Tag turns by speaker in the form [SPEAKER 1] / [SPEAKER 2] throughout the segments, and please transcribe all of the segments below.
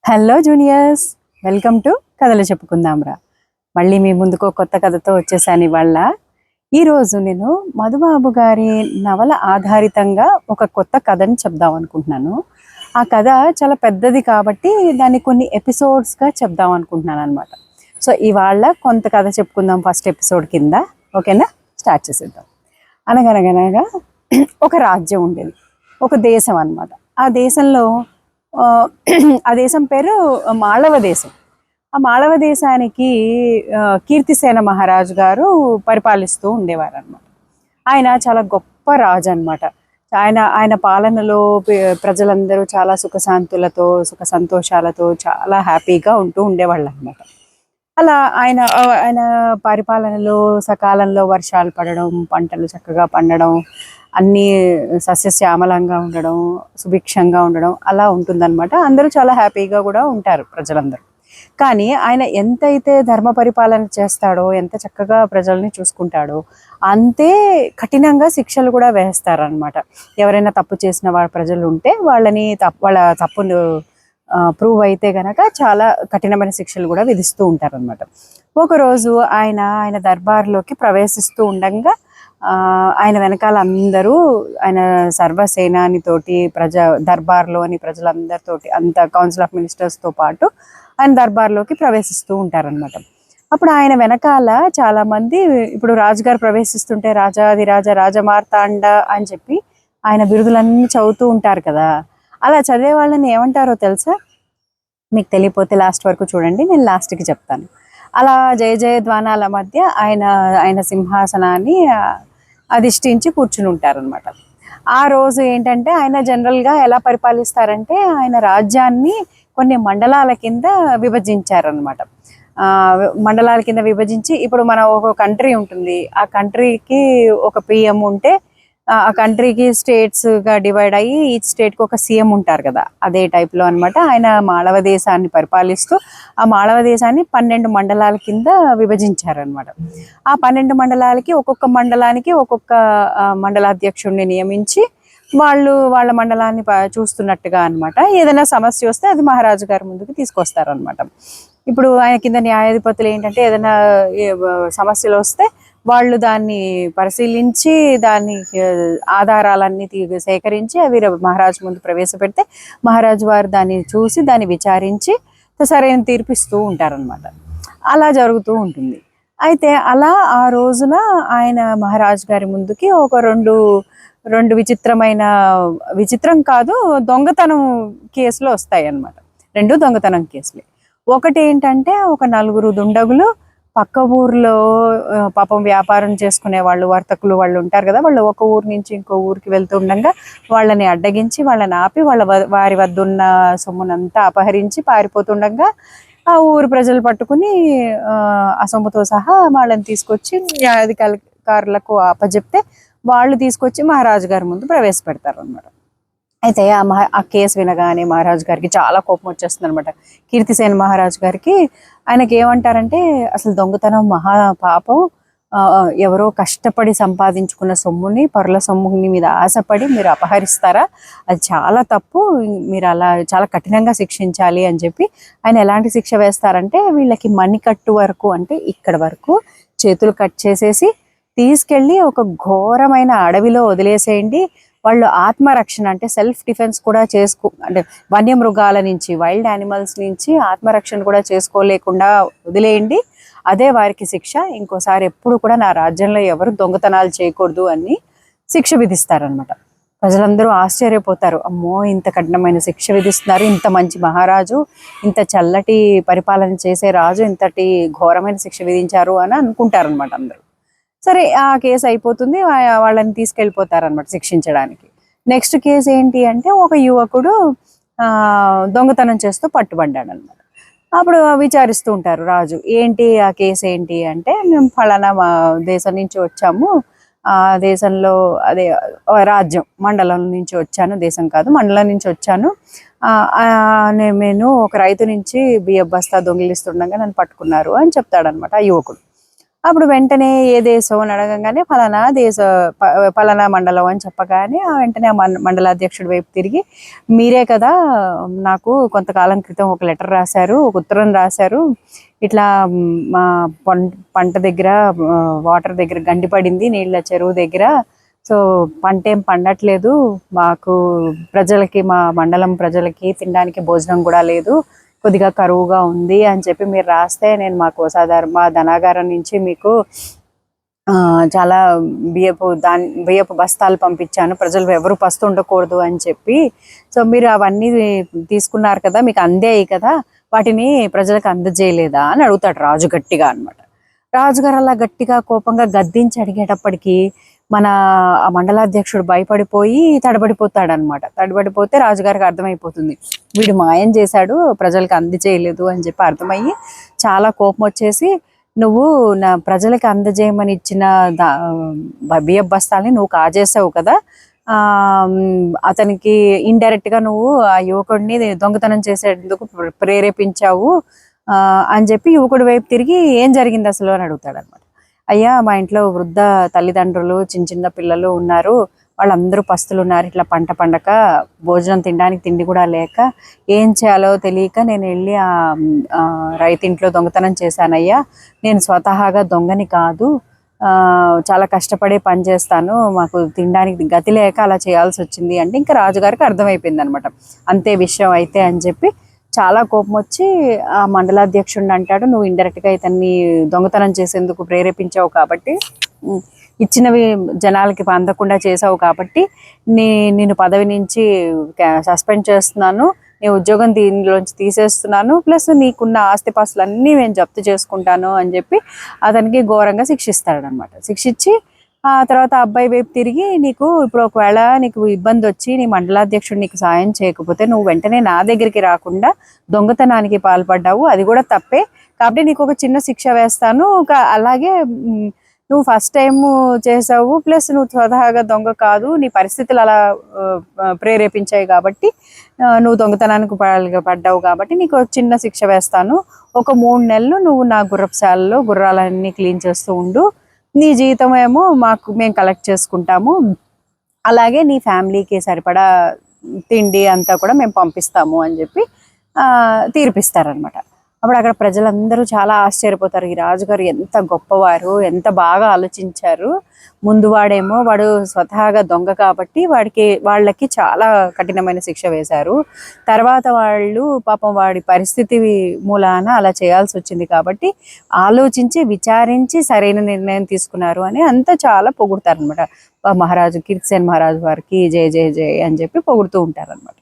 [SPEAKER 1] Hello juniors, welcome to కథలు చెప్పుకుందాంరా. మళ్ళీ మీ ముందుకు కొత్త కథతో వచ్చేసాను. ఈరోజు నేను మధుబాబు గారి నవల ఆధారితంగా ఒక కొత్త కథని చెప్దాం అనుకుంటున్నాను. ఆ కథ చాలా పెద్దది కాబట్టి దాన్ని కొన్ని ఎపిసోడ్స్గా చెప్దాం అనుకుంటున్నాను అనమాట. సో ఇవాళ కొంత కథ చెప్పుకుందాం ఫస్ట్ ఎపిసోడ్ కింద. ఓకేనా, స్టార్ట్ చేసేద్దాం. అనగనగనగా ఒక రాజ్యం ఉండేది, ఒక దేశం అనమాట. ఆ దేశంలో ఆ దేశం పేరు మాళవ దేశం. ఆ మాళవ దేశానికి కీర్తిసేన మహారాజు గారు పరిపాలిస్తూ ఉండేవారు అనమాట. ఆయన చాలా గొప్ప రాజు అనమాట. ఆయన పాలనలో ప్రజలందరూ చాలా సుఖశాంతులతో సుఖ సంతోషాలతో చాలా హ్యాపీగా ఉంటూ ఉండేవాళ్ళు అనమాట. అలా ఆయన ఆయన పరిపాలనలో సకాలంలో వర్షాలు పడడం, పంటలు చక్కగా పండడం, అన్నీ సస్యశ్యామలంగా ఉండడం, సుభిక్షంగా ఉండడం అలా ఉంటుందన్నమాట. అందరూ చాలా హ్యాపీగా కూడా ఉంటారు ప్రజలందరూ. కానీ ఆయన ఎంతైతే ధర్మ పరిపాలన చేస్తాడో, ఎంత చక్కగా ప్రజల్ని చూసుకుంటాడో, అంతే కఠినంగా శిక్షలు కూడా వేస్తారనమాట. ఎవరైనా తప్పు చేసిన వాళ్ళ ప్రజలు ఉంటే వాళ్ళ తప్పును ప్రూవ్ అయితే గనక చాలా కఠినమైన శిక్షలు కూడా విధిస్తూ ఉంటారనమాట. ఒకరోజు ఆయన దర్బార్లోకి ప్రవేశిస్తూ ఉండగా ఆయన వెనకాల అందరూ ఆయన సర్వసేనానితోటి దర్బార్లోని ప్రజలందరితోటి అంత కౌన్సిల్ ఆఫ్ మినిస్టర్స్తో పాటు ఆయన దర్బార్లోకి ప్రవేశిస్తూ ఉంటారనమాట. అప్పుడు ఆయన వెనకాల చాలా మంది, ఇప్పుడు రాజుగారు ప్రవేశిస్తుంటే రాజాదిరాజ రాజమార్తాండ అని చెప్పి ఆయన బిరుదులన్నీ చదువుతూ ఉంటారు కదా. అలా చదివే వాళ్ళని ఏమంటారో తెలుసా? మీకు తెలియపోతే లాస్ట్ వరకు చూడండి, నేను లాస్ట్కి చెప్తాను. అలా జయ జయధ్వానాల మధ్య ఆయన సింహాసనాన్ని అధిష్ఠించి కూర్చుని ఉంటారనమాట. ఆ రోజు ఏంటంటే ఆయన జనరల్గా ఎలా పరిపాలిస్తారంటే ఆయన రాజ్యాన్ని కొన్ని మండలాల కింద విభజించారనమాట. మండలాల కింద విభజించి, ఇప్పుడు మన ఒక కంట్రీ ఉంటుంది, ఆ కంట్రీకి ఒక పిఎం ఉంటే ఆ కంట్రీకి స్టేట్స్గా డివైడ్ అయ్యి ఈచ్ స్టేట్కి ఒక సీఎం ఉంటారు కదా, అదే టైప్లో అనమాట. ఆయన మాళవ దేశాన్ని పరిపాలిస్తూ ఆ మాళవ దేశాన్ని 12 మండలాల కింద విభజించారనమాట. ఆ 12 మండలాలకి ఒక్కొక్క మండలానికి ఒక్కొక్క మండలాధ్యక్షుడిని నియమించి వాళ్ళ మండలాన్ని చూస్తున్నట్టుగా అనమాట. ఏదైనా సమస్య వస్తే అది మహారాజు గారి ముందుకు తీసుకొస్తారనమాట. ఇప్పుడు ఆయన కింద న్యాయాధిపతులు ఏంటంటే ఏదైనా సమస్యలు వస్తే వాళ్ళు దాన్ని పరిశీలించి దాన్ని ఆధారాలన్నీ సేకరించి అవి మహారాజు ముందు ప్రవేశపెడితే మహారాజు వారు దాన్ని చూసి దాన్ని విచారించి సరైన తీర్పిస్తూ ఉంటారనమాట. అలా జరుగుతూ ఉంటుంది. అయితే అలా ఆ రోజున ఆయన మహారాజు గారి ముందుకి ఒక రెండు విచిత్రం కాదు, దొంగతనం కేసులు వస్తాయి అన్నమాట. 2 దొంగతనం కేసులే. ఒకటి ఏంటంటే ఒక 4 దుండగులు పక్క ఊర్లో పాపం వ్యాపారం చేసుకునే వాళ్ళు, వర్తకులు వాళ్ళు ఉంటారు కదా, వాళ్ళు ఒక ఊరు నుంచి ఇంకో ఊరికి వెళ్తుండగా వాళ్ళని అడ్డగించి వాళ్ళని ఆపి వారి వద్ద ఉన్న సొమ్మునంతా అపహరించి పారిపోతుండగా ఆ ఊరు ప్రజలు పట్టుకుని ఆ సొమ్ముతో సహా వాళ్ళని తీసుకొచ్చి న్యాయాధికారులకు అప్పచెప్తే వాళ్ళు తీసుకొచ్చి మహారాజు గారి ముందు ప్రవేశపెడతారు అనమాట. అయితే ఆ కేసు వినగానే మహారాజు గారికి చాలా కోపం వచ్చేస్తుంది అనమాట. కీర్తిసేన మహారాజు గారికి ఆయనకి ఏమంటారంటే, అసలు దొంగతనం మహా పాపం, ఎవరో కష్టపడి సంపాదించుకున్న సొమ్ముని, పరుల సొమ్ముని మీద ఆశపడి మీరు అపహరిస్తారా? అది చాలా తప్పు, మీరు అలా చాలా కఠినంగా శిక్షించాలి అని చెప్పి ఆయన ఎలాంటి శిక్ష వేస్తారంటే, వీళ్ళకి మణికట్టు వరకు, అంటే ఇక్కడ వరకు చేతులు కట్ చేసేసి తీసుకెళ్ళి ఒక ఘోరమైన అడవిలో వదిలేసేయండి. వాళ్ళు ఆత్మరక్షణ అంటే సెల్ఫ్ డిఫెన్స్ కూడా అంటే వన్యమృగాల నుంచి, వైల్డ్ యానిమల్స్ నుంచి ఆత్మరక్షణ కూడా చేసుకోలేకుండా వదిలేయండి, అదే వారికి శిక్ష. ఇంకోసారి ఎప్పుడు కూడా నా రాజ్యంలో ఎవరు దొంగతనాలు చేయకూడదు అని శిక్ష విధిస్తారనమాట. ప్రజలందరూ ఆశ్చర్యపోతారు, అమ్మో ఇంత కఠినమైన శిక్ష విధిస్తున్నారు, ఇంత మంచి మహారాజు, ఇంత చల్లటి పరిపాలన చేసే రాజు ఇంతటి ఘోరమైన శిక్ష విధించారు అని అనుకుంటారనమాట అందరూ. సరే, ఆ కేసు అయిపోతుంది, వాళ్ళని తీసుకెళ్ళిపోతారనమాట శిక్షించడానికి. నెక్స్ట్ కేసు ఏంటి అంటే, ఒక యువకుడు దొంగతనం చేస్తూ పట్టుబడ్డాడు అనమాట. అప్పుడు విచారిస్తూ ఉంటారు రాజు, ఏంటి ఆ కేసు ఏంటి అంటే, మేము ఫలానా మా దేశం నుంచి వచ్చాము, ఆ దేశంలో అదే రాజ్యం మండలం నుంచి వచ్చాను, దేశం కాదు మండలం నుంచి వచ్చాను, నేను ఒక రైతు నుంచి బియ్యం బస్తా దొంగిలిస్తుండగా నన్ను పట్టుకున్నారు అని చెప్తాడనమాట ఆ యువకుడు. అప్పుడు వెంటనే ఏ దేశం అని అడగంగానే ఫలానా ఫలానా మండలం అని చెప్పగానే వెంటనే ఆ మండలాధ్యక్షుడి వైపు తిరిగి, మీరే కదా నాకు కొంతకాలం క్రితం ఒక లెటర్ రాశారు, ఒక ఉత్తరం రాశారు, ఇట్లా మా పంట దగ్గర వాటర్ దగ్గర గండి పడింది, నీళ్ళ చెరువు దగ్గర, సో పంట ఏం పండట్లేదు, మాకు ప్రజలకి, మా మండలం ప్రజలకి తినడానికి భోజనం కూడా లేదు, కొద్దిగా కరువుగా ఉంది అని చెప్పి మీరు రాస్తే నేను మా మా ధనాగారం నుంచి మీకు చాలా బియ్యపు బస్తాలు పంపించాను, ప్రజలు ఎవరు పస్తు ఉండకూడదు అని చెప్పి, సో మీరు అవన్నీ తీసుకున్నారు కదా, మీకు అందాయి కదా, వాటిని ప్రజలకు అందజేయలేదా అని అడుగుతాడు రాజు గట్టిగా అనమాట. రాజుగారు అలా గట్టిగా కోపంగా గద్దించి అడిగేటప్పటికి మన ఆ మండలాధ్యక్షుడు భయపడిపోయి తడబడిపోతాడనమాట. తడబడిపోతే రాజుగారికి అర్థమైపోతుంది, వీడు మాయం చేశాడు, ప్రజలకు అందజేయలేదు అని చెప్పి అర్థమయ్యి చాలా కోపం వచ్చేసి, నువ్వు నా ప్రజలకు అందజేయమని ఇచ్చిన బియ్య బస్తాల్ని నువ్వు కాజేసావు కదా, అతనికి ఇండైరెక్ట్ గా నువ్వు ఆ యువకుడిని దొంగతనం చేసేందుకు ప్రేరేపించావు అని చెప్పి యువకుడి వైపు తిరిగి ఏం జరిగింది అసలు అని అడుగుతాడు అనమాట. అయ్యా, మా ఇంట్లో వృద్ధ తల్లిదండ్రులు, చిన్న చిన్న పిల్లలు ఉన్నారు, వాళ్ళందరూ పస్తులు ఉన్నారు, ఇట్లా పంట పండక భోజనం తినడానికి తిండి కూడా లేక ఏం చేయాలో తెలియక నేను వెళ్ళి ఆ రైతింట్లో దొంగతనం చేశానయ్యా, నేను స్వతహాగా దొంగని కాదు, చాలా కష్టపడి పని చేస్తాను, మాకు తినడానికి గతి లేక అలా చేయాల్సి వచ్చింది అంటే ఇంకా రాజుగారికి అర్థమైపోయింది అనమాట. అంతే విషయం అయితే అని చెప్పి చాలా కోపం వచ్చి ఆ మండలాధ్యక్షుడిని అంటాడు, నువ్వు ఇండైరెక్ట్గా ఇతన్ని దొంగతనం చేసేందుకు ప్రేరేపించావు కాబట్టి, ఇచ్చినవి జనాలకి అందకుండా చేసావు కాబట్టి నేను పదవి నుంచి సస్పెండ్ చేస్తున్నాను, నీ ఉద్యోగం దీనిలోంచి తీసేస్తున్నాను, ప్లస్ నీకున్న ఆస్తిపాస్తులు అన్నీ నేను జప్తు చేసుకుంటాను అని చెప్పి అతనికి ఘోరంగా శిక్షిస్తాడనమాట. శిక్షించి ఆ తర్వాత అబ్బాయి వైపు తిరిగి, నీకు ఇప్పుడు ఒకవేళ నీకు ఇబ్బంది వచ్చి నీ మండలాధ్యక్షుడు నీకు సాయం చేయకపోతే నువ్వు వెంటనే నా దగ్గరికి రాకుండా దొంగతనానికి పాల్పడ్డావు, అది కూడా తప్పే, కాబట్టి నీకు ఒక చిన్న శిక్ష వేస్తాను, అలాగే నువ్వు ఫస్ట్ టైం చేసావు, ప్లస్ నువ్వు స్వతహాగా దొంగ కాదు, నీ పరిస్థితులు అలా ప్రేరేపించాయి కాబట్టి నువ్వు దొంగతనానికి పడ్డావు కాబట్టి నీకు చిన్న శిక్ష వేస్తాను, ఒక 3 నెలలు నువ్వు నా గుర్రపుశాలలో గుర్రాలన్నీ క్లీన్ చేస్తూ ఉండు, నీ జీతం ఏమో మేము కలెక్ట్ చేసుకుంటాము, అలాగే నీ ఫ్యామిలీకి సరిపడా తిండి అంతా కూడా మేము పంపిస్తాము అని చెప్పి తీర్పిస్తారనమాట. అప్పుడు అక్కడ ప్రజలందరూ చాలా ఆశ్చర్యపోతారు, ఈ రాజుగారు ఎంత గొప్పవారు, ఎంత బాగా ఆలోచించారు, ముందు వాడు స్వతహాగా దొంగ కాబట్టి వాళ్ళకి చాలా కఠినమైన శిక్ష వేశారు, తర్వాత వాళ్ళు పాపం వాడి పరిస్థితి మూలాన అలా చేయాల్సి వచ్చింది కాబట్టి ఆలోచించి విచారించి సరైన నిర్ణయం తీసుకున్నారు అని అంతా చాలా పొగుడతారు అనమాట. మహారాజు కీర్తిసేన మహారాజు వారికి జయ జయ జయ అని చెప్పి పొగుడుతూ ఉంటారు అనమాట.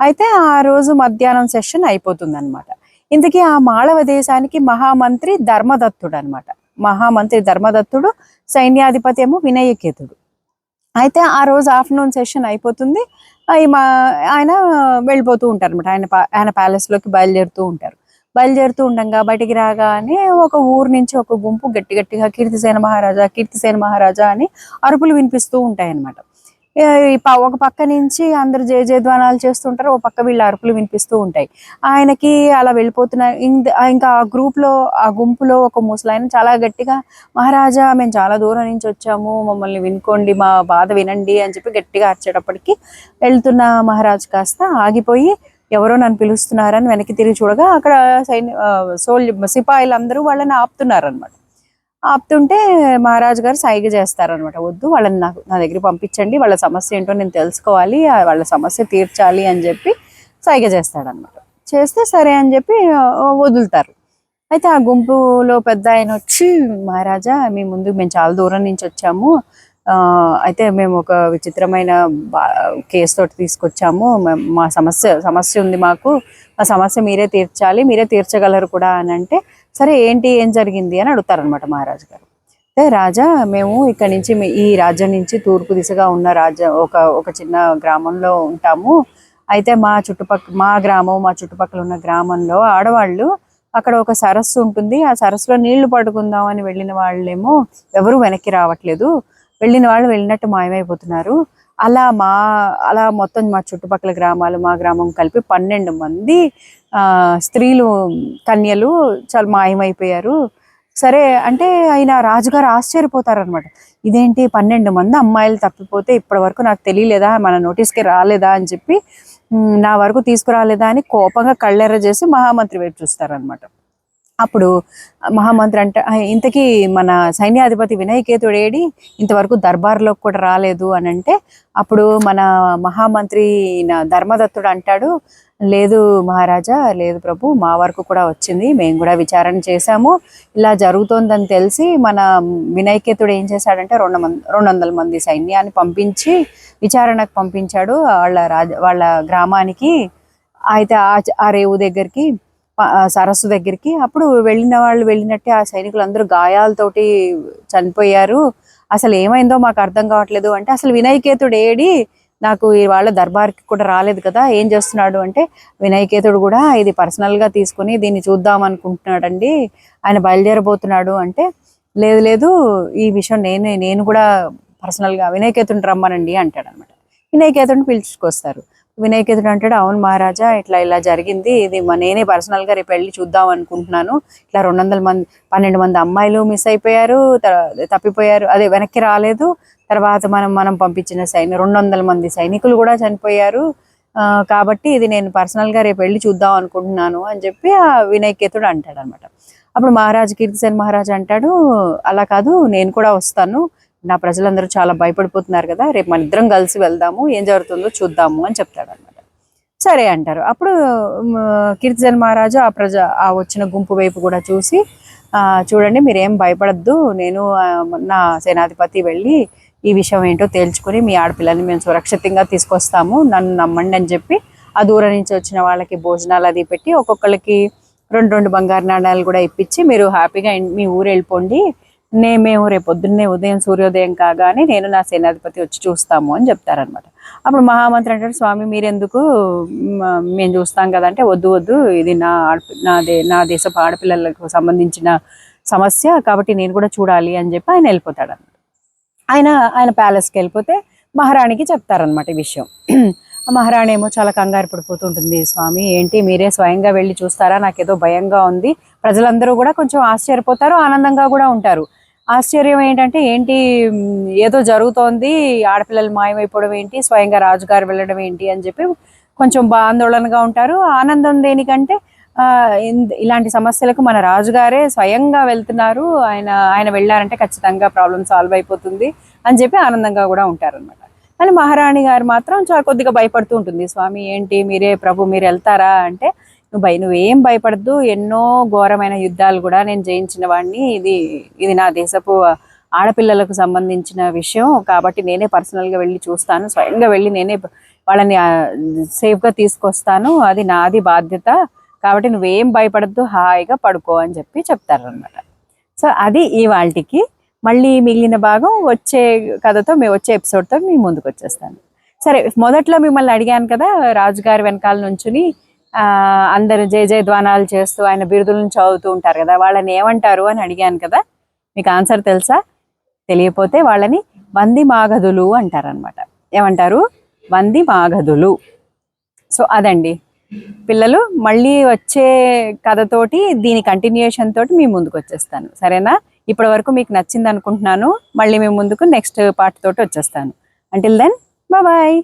[SPEAKER 1] అయితే ఆ రోజు మధ్యాహ్నం సెషన్ అయిపోతుంది అనమాట. ఇంతకీ ఆ మాళవ దేశానికి మహామంత్రి ధర్మదత్తుడు అనమాట. మహామంత్రి ధర్మదత్తుడు, సైన్యాధిపతి ఏమో వినయకేతుడు. అయితే ఆ రోజు ఆఫ్టర్నూన్ సెషన్ అయిపోతుంది, ఆయన వెళ్ళిపోతూ ఉంటారు అనమాట. ఆయన ప్యాలెస్లోకి బయలుదేరుతూ ఉంటారు. బయలుదేరుతూ ఉండగా బయటికి రాగానే ఒక ఊరు నుంచి ఒక గుంపు గట్టిగా కీర్తిసేన మహారాజా అని అరుపులు వినిపిస్తూ ఉంటాయి అన్నమాట. ఒక పక్క నుంచి అందరు జయ జయధ్వానాలు చేస్తుంటారు, ఒక పక్క వీళ్ళ అరుపులు వినిపిస్తూ ఉంటాయి. ఆయనకి అలా వెళ్ళిపోతున్నారు. ఇంకా ఆ గుంపులో ఒక ముసలాయన చాలా గట్టిగా, మహారాజా మేము చాలా దూరం నుంచి వచ్చాము, మమ్మల్ని వినుకోండి, మా బాధ వినండి అని చెప్పి గట్టిగా అరిచేటప్పటికి వెళ్తున్న మహారాజు కాస్త ఆగిపోయి, ఎవరో నన్ను పిలుస్తున్నారని వెనక్కి తిరిగి చూడగా అక్కడ సిపాయిలు అందరూ వాళ్ళని ఆపుతున్నారనమాట. ఆపుతుంటే మహారాజు గారు సైగ చేస్తారనమాట, వద్దు, వాళ్ళని నా దగ్గర పంపించండి, వాళ్ళ సమస్య ఏంటో నేను తెలుసుకోవాలి, వాళ్ళ సమస్య తీర్చాలి అని చెప్పి సైగ చేస్తాడనమాట. చేస్తే సరే అని చెప్పి వదులుతారు. అయితే ఆ గుంపులో పెద్ద ఆయన వచ్చి, మహారాజా మీ ముందు మేము చాలా దూరం నుంచి వచ్చాము, అయితే మేము ఒక విచిత్రమైన కేసు తోటి తీసుకొచ్చాము, మా సమస్య ఉంది, మాకు మా సమస్య మీరే తీర్చాలి, మీరే తీర్చగలరు కూడా అని అంటే, సరే ఏం జరిగింది అని అడుగుతారనమాట మహారాజు గారు. అంటే రాజా, మేము ఇక్కడ నుంచి ఈ రాజ్యం నుంచి తూర్పు దిశగా ఉన్న ఒక చిన్న గ్రామంలో ఉంటాము. అయితే మా చుట్టుపక్కల ఉన్న గ్రామంలో ఆడవాళ్ళు అక్కడ ఒక సరస్సు ఉంటుంది, ఆ సరస్సులో నీళ్లు పట్టుకుందాం అని వెళ్ళిన వాళ్ళేమో ఎవరు వెనక్కి రావట్లేదు, వెళ్ళిన వాళ్ళు వెళ్ళినట్టు మాయమైపోతున్నారు. అలా మొత్తం మా చుట్టుపక్కల గ్రామాలు, మా గ్రామం కలిపి 12 మంది స్త్రీలు, కన్యలు చాలా మాయమైపోయారు. సరే అంటే ఆయన రాజుగారు ఆశ్చర్యపోతారనమాట. ఇదేంటి 12 మంది అమ్మాయిలు తప్పిపోతే ఇప్పటి వరకు నాకు తెలియలేదా, మన నోటీస్కి రాలేదా అని చెప్పి, నా వరకు తీసుకురాలేదా అని కోపంగా కళ్ళెర్ర చేసి మహామంత్రి వైపు చూస్తారనమాట. అప్పుడు మహామంత్రి అంటే ఇంతకీ మన సైన్యాధిపతి వినయకేతుడు ఏడి, ఇంతవరకు దర్బార్లోకి కూడా రాలేదు అని అంటే, అప్పుడు మన మహామంత్రి ధర్మదత్తుడు అంటాడు, లేదు మహారాజా, లేదు ప్రభు, మా వరకు కూడా వచ్చింది, మేము కూడా విచారణ చేశాము, ఇలా జరుగుతోందని తెలిసి మన వినయకేతుడు ఏం చేశాడంటే 200 మంది సైన్యాన్ని పంపించి విచారణకు పంపించాడు వాళ్ళ గ్రామానికి. అయితే ఆ రేవు దగ్గరికి, సరస్సు దగ్గరికి. అప్పుడు వెళ్ళిన వాళ్ళు వెళ్ళినట్టే ఆ సైనికులు అందరూ గాయాలతోటి చనిపోయారు. అసలు ఏమైందో మాకు అర్థం కావట్లేదు అంటే, అసలు వినయకేతుడు ఏడి, నాకు వాళ్ళ దర్బార్కి కూడా రాలేదు కదా, ఏం చేస్తున్నాడు అంటే, వినయకేతుడు కూడా ఇది పర్సనల్గా తీసుకుని దీన్ని చూద్దాం అనుకుంటున్నాడండి, ఆయన బయలుదేరబోతున్నాడు అంటే, లేదు లేదు, ఈ విషయం నేను కూడా పర్సనల్గా వినయకేతుడిని రమ్మనండి అంటాడు అనమాట. వినయకేతుడిని పిలుచుకొస్తారు. వినయకేతుడు అంటాడు, అవును మహారాజా, ఇలా జరిగింది, ఇది నేనే పర్సనల్గా రేపు వెళ్ళి చూద్దాం అనుకుంటున్నాను, ఇట్లా 12 మంది అమ్మాయిలు మిస్ అయిపోయారు, తప్పిపోయారు, అదే వెనక్కి రాలేదు, తర్వాత మనం పంపించిన 200 మంది సైనికులు కూడా చనిపోయారు, కాబట్టి ఇది నేను పర్సనల్గా రేపు వెళ్ళి చూద్దాం అనుకుంటున్నాను అని చెప్పి ఆ వినయకేతుడు అంటాడు అనమాట. అప్పుడు కీర్తిసేన్ మహారాజు అంటాడు, అలా కాదు, నేను కూడా వస్తాను, నా ప్రజలందరూ చాలా భయపడిపోతున్నారు కదా, రేపు మన ఇద్దరం కలిసి వెళ్దాము, ఏం జరుగుతుందో చూద్దాము అని చెప్తాడు అనమాట. సరే అంటారు. అప్పుడు కీర్తిసేన్ మహారాజు ఆ వచ్చిన గుంపు వైపు కూడా చూసి, చూడండి మీరేం భయపడద్దు, నేను నా సేనాధిపతి వెళ్ళి ఈ విషయం ఏంటో తేల్చుకుని మీ ఆడపిల్లని మేము సురక్షితంగా తీసుకొస్తాము, నన్ను నమ్మండి అని చెప్పి ఆ దూరం నుంచి వచ్చిన వాళ్ళకి భోజనాలు అది పెట్టి ఒక్కొక్కరికి 2 బంగారు నాణాలు కూడా ఇప్పించి, మీరు హ్యాపీగా మీ ఊరు వెళ్ళిపోండి, మేము రేపు పొద్దున్నే ఉదయం సూర్యోదయం కాగానే నేను నా సేనాధిపతి వచ్చి చూస్తాము అని చెప్తారనమాట. అప్పుడు మహామంత్రి అంటాడు, స్వామి మీరెందుకు, మేము చూస్తాం కదా అంటే, వద్దు, ఇది నా దేశపు ఆడపిల్లలకు సంబంధించిన సమస్య, కాబట్టి నేను కూడా చూడాలి అని చెప్పి ఆయన వెళ్ళిపోతాడు అనమాట. ఆయన ప్యాలెస్కి వెళ్ళిపోతే మహారాణికి చెప్తారనమాట ఈ విషయం. మహారాణి ఏమో చాలా కంగారు పడిపోతుంటుంది, స్వామి ఏంటి మీరే స్వయంగా వెళ్ళి చూస్తారా, నాకేదో భయంగా ఉంది. ప్రజలందరూ కూడా కొంచెం ఆశ్చర్యపోతారు, ఆనందంగా కూడా ఉంటారు. ఆశ్చర్యం ఏంటంటే, ఏంటి ఏదో జరుగుతోంది, ఆడపిల్లలు మాయమైపోవడం ఏంటి, స్వయంగా రాజుగారు వెళ్ళడం ఏంటి అని చెప్పి కొంచెం ఆందోళనగా ఉంటారు. ఆనందం దేనికంటే, ఇలాంటి సమస్యలకు మన రాజుగారే స్వయంగా వెళ్తున్నారు, ఆయన వెళ్ళారంటే ఖచ్చితంగా ప్రాబ్లం సాల్వ్ అయిపోతుంది అని చెప్పి ఆనందంగా కూడా ఉంటారనమాట. కానీ మహారాణి గారు మాత్రం చాలా కొద్దిగా భయపడుతూ ఉంటుంది, స్వామి ఏంటి మీరు వెళ్తారా అంటే, నువ్వేం భయపడద్దు, ఎన్నో ఘోరమైన యుద్ధాలు కూడా నేను జయించిన వాడిని, ఇది నా దేశపు ఆడపిల్లలకు సంబంధించిన విషయం, కాబట్టి నేనే పర్సనల్గా వెళ్ళి చూస్తాను, స్వయంగా వెళ్ళి నేనే వాళ్ళని సేఫ్గా తీసుకొస్తాను, అది నాది బాధ్యత, కాబట్టి నువ్వేం భయపడద్దు, హాయిగా పడుకో అని చెప్పి చెప్తారనమాట. సో అది ఇవాల్టికి. మళ్ళీ మిగిలిన భాగం వచ్చే కథతో వచ్చే ఎపిసోడ్తో మీ ముందుకు వచ్చేస్తాను. సరే, మొదట్లో మిమ్మల్ని అడిగాను కదా, రాజుగారి వెనకాల నుంచుని అందరు జయధ్వానాలు చేస్తూ ఆయన బిరుదులను చదువుతూ ఉంటారు కదా, వాళ్ళని ఏమంటారు అని అడిగాను కదా, మీకు ఆన్సర్ తెలుసా? తెలియపోతే వాళ్ళని వంది మాగధులు అంటారనమాట. ఏమంటారు? వంది మాగధులు. సో అదండి పిల్లలు, మళ్ళీ వచ్చే కథతోటి దీని కంటిన్యూషన్ తోటి మీ ముందుకు వచ్చేస్తాను, సరేనా? ఇప్పటి వరకు మీకు నచ్చింది అనుకుంటున్నాను. మళ్ళీ మీ ముందుకు నెక్స్ట్ పార్ట్ తోటి వచ్చేస్తాను. Until then, bye.